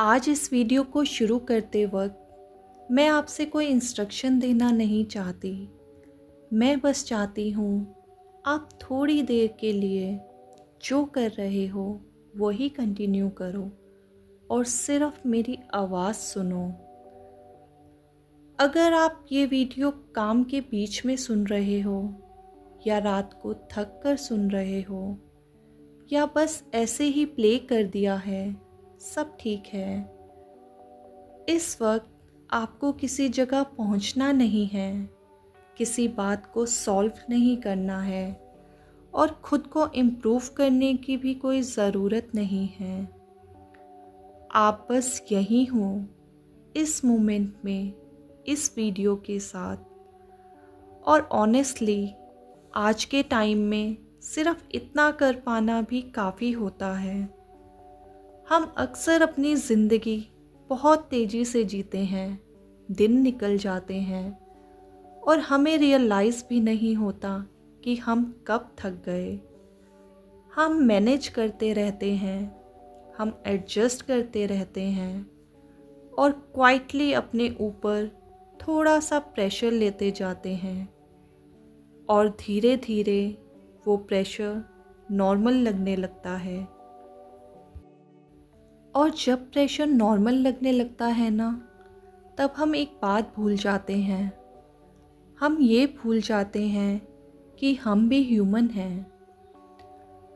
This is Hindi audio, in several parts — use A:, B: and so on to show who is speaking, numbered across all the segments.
A: आज इस वीडियो को शुरू करते वक्त मैं आपसे कोई इंस्ट्रक्शन देना नहीं चाहती। मैं बस चाहती हूँ आप थोड़ी देर के लिए जो कर रहे हो वही कंटिन्यू करो और सिर्फ मेरी आवाज़ सुनो। अगर आप ये वीडियो काम के बीच में सुन रहे हो या रात को थक कर सुन रहे हो या बस ऐसे ही प्ले कर दिया है, सब ठीक है। इस वक्त आपको किसी जगह पहुंचना नहीं है, किसी बात को सॉल्व नहीं करना है और खुद को इम्प्रूव करने की भी कोई ज़रूरत नहीं है। आप बस यहीं हो इस मोमेंट में, इस वीडियो के साथ। और ऑनेस्टली आज के टाइम में सिर्फ इतना कर पाना भी काफ़ी होता है। हम अक्सर अपनी ज़िंदगी बहुत तेज़ी से जीते हैं, दिन निकल जाते हैं और हमें रियलाइज़ भी नहीं होता कि हम कब थक गए। हम मैनेज करते रहते हैं, हम एडजस्ट करते रहते हैं और क्वाइटली अपने ऊपर थोड़ा सा प्रेशर लेते जाते हैं और धीरे धीरे वो प्रेशर नॉर्मल लगने लगता है। और जब प्रेशर नॉर्मल लगने लगता है ना, तब हम एक बात भूल जाते हैं। हम ये भूल जाते हैं कि हम भी ह्यूमन हैं।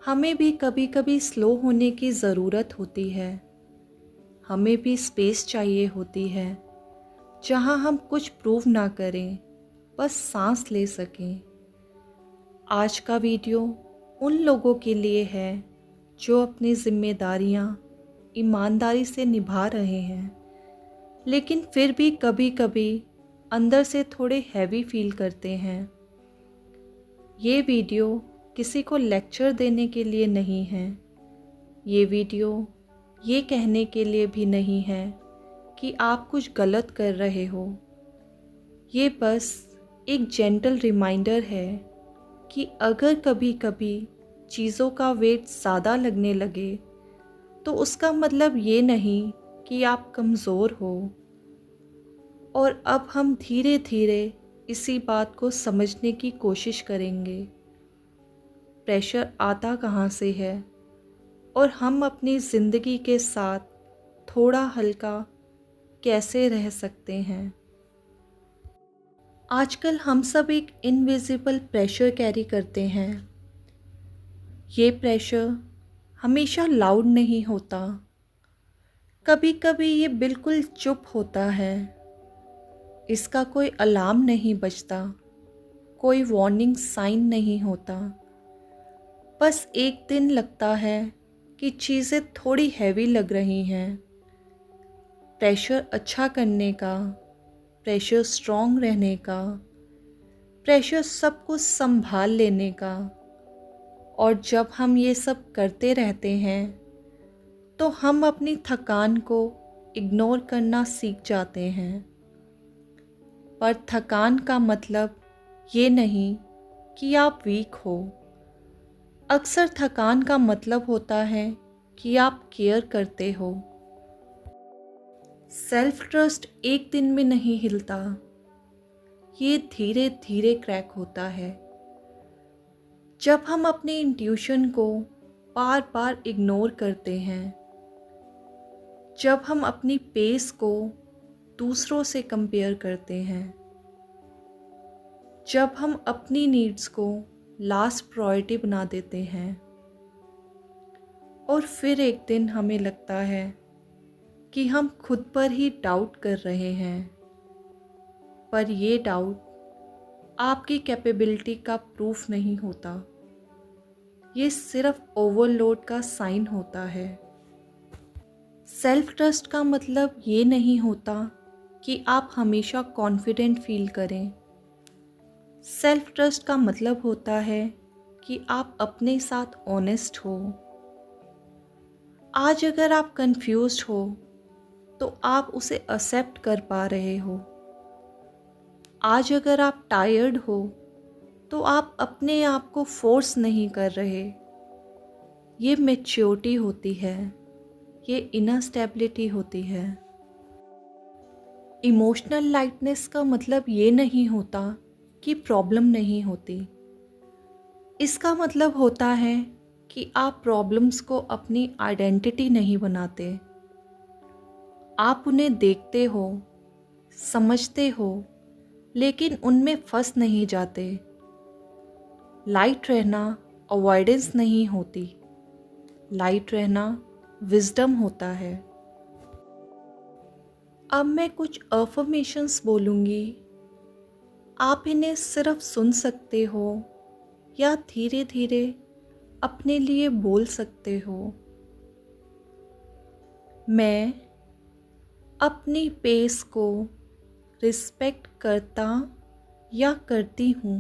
A: हमें भी कभी कभी स्लो होने की ज़रूरत होती है। हमें भी स्पेस चाहिए होती है जहाँ हम कुछ प्रूव ना करें, बस सांस ले सकें। आज का वीडियो उन लोगों के लिए है जो अपनी जिम्मेदारियाँ ईमानदारी से निभा रहे हैं, लेकिन फिर भी कभी कभी अंदर से थोड़े हैवी फील करते हैं। ये वीडियो किसी को लेक्चर देने के लिए नहीं है। ये वीडियो ये कहने के लिए भी नहीं है कि आप कुछ गलत कर रहे हो। ये बस एक जेंटल रिमाइंडर है कि अगर कभी कभी चीज़ों का वेट ज़्यादा लगने लगे तो उसका मतलब ये नहीं कि आप कमज़ोर हो। और अब हम धीरे धीरे इसी बात को समझने की कोशिश करेंगे। प्रेशर आता कहाँ से है और हम अपनी ज़िंदगी के साथ थोड़ा हल्का कैसे रह सकते हैं। आजकल हम सब एक इनविजिबल प्रेशर कैरी करते हैं। ये प्रेशर हमेशा लाउड नहीं होता, कभी कभी ये बिल्कुल चुप होता है। इसका कोई अलार्म नहीं बजता, कोई वार्निंग साइन नहीं होता। बस एक दिन लगता है कि चीज़ें थोड़ी हैवी लग रही हैं। प्रेशर अच्छा करने का, प्रेशर स्ट्रॉन्ग रहने का, प्रेशर सब कुछ संभाल लेने का। और जब हम ये सब करते रहते हैं तो हम अपनी थकान को इग्नोर करना सीख जाते हैं। पर थकान का मतलब ये नहीं कि आप वीक हो। अक्सर थकान का मतलब होता है कि आप केयर करते हो। सेल्फ ट्रस्ट एक दिन में नहीं हिलता, ये धीरे धीरे क्रैक होता है। जब हम अपने इंट्यूशन को बार बार इग्नोर करते हैं, जब हम अपनी पेस को दूसरों से कंपेयर करते हैं, जब हम अपनी नीड्स को लास्ट प्रायोरिटी बना देते हैं और फिर एक दिन हमें लगता है कि हम खुद पर ही डाउट कर रहे हैं। पर ये डाउट आपकी कैपेबिलिटी का प्रूफ नहीं होता, ये सिर्फ ओवरलोड का साइन होता है। सेल्फ ट्रस्ट का मतलब ये नहीं होता कि आप हमेशा कॉन्फिडेंट फील करें। सेल्फ ट्रस्ट का मतलब होता है कि आप अपने साथ ऑनेस्ट हो। आज अगर आप कंफ्यूज्ड हो तो आप उसे एक्सेप्ट कर पा रहे हो। आज अगर आप टायर्ड हो तो आप अपने आप को फोर्स नहीं कर रहे। ये मैच्योरिटी होती है, ये इनर स्टेबिलिटी होती है। इमोशनल लाइटनेस का मतलब ये नहीं होता कि प्रॉब्लम नहीं होती। इसका मतलब होता है कि आप प्रॉब्लम्स को अपनी आइडेंटिटी नहीं बनाते। आप उन्हें देखते हो, समझते हो, लेकिन उनमें फंस नहीं जाते। लाइट रहना अवॉइडेंस नहीं होती, लाइट रहना विजडम होता है। अब मैं कुछ अफर्मेशंस बोलूँगी। आप इन्हें सिर्फ सुन सकते हो या धीरे धीरे अपने लिए बोल सकते हो। मैं अपनी पेस को रिस्पेक्ट करता या करती हूँ।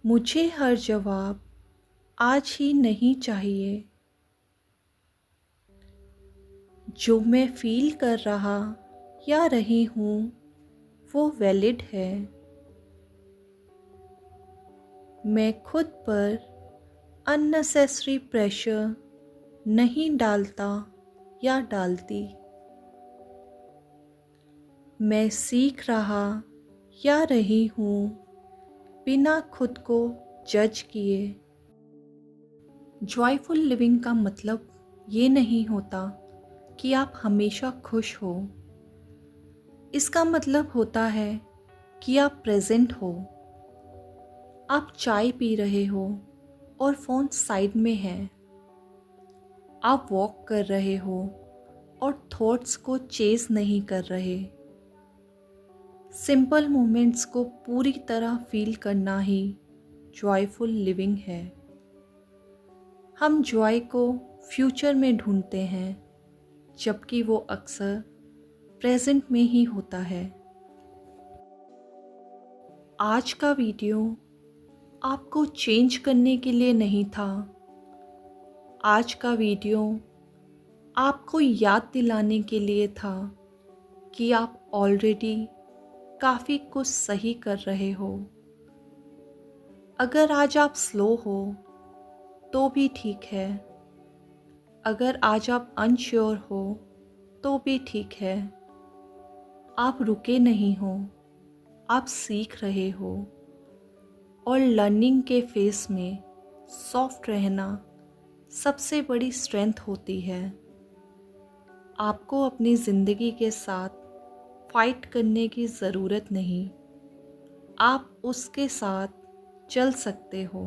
A: मुझे हर जवाब आज ही नहीं चाहिए। जो मैं फील कर रहा या रही हूँ वो वैलिड है। मैं खुद पर अननेसेसरी प्रेशर नहीं डालता या डालती। मैं सीख रहा या रही हूँ बिना खुद को जज किए। जॉयफुल लिविंग का मतलब ये नहीं होता कि आप हमेशा खुश हो। इसका मतलब होता है कि आप प्रेजेंट हो। आप चाय पी रहे हो और फ़ोन साइड में है। आप वॉक कर रहे हो और थॉट्स को चेस नहीं कर रहे। सिंपल मोमेंट्स को पूरी तरह फील करना ही जॉयफुल लिविंग है। हम जॉय को फ्यूचर में ढूंढते हैं, जबकि वो अक्सर प्रेजेंट में ही होता है। आज का वीडियो आपको चेंज करने के लिए नहीं था। आज का वीडियो आपको याद दिलाने के लिए था कि आप ऑलरेडी काफ़ी कुछ सही कर रहे हो। अगर आज आप स्लो हो तो भी ठीक है। अगर आज आप अनश्योर हो तो भी ठीक है। आप रुके नहीं हो, आप सीख रहे हो। और लर्निंग के फेस में सॉफ्ट रहना सबसे बड़ी स्ट्रेंथ होती है। आपको अपनी ज़िंदगी के साथ फाइट करने की ज़रूरत नहीं। आप उसके साथ चल सकते हो।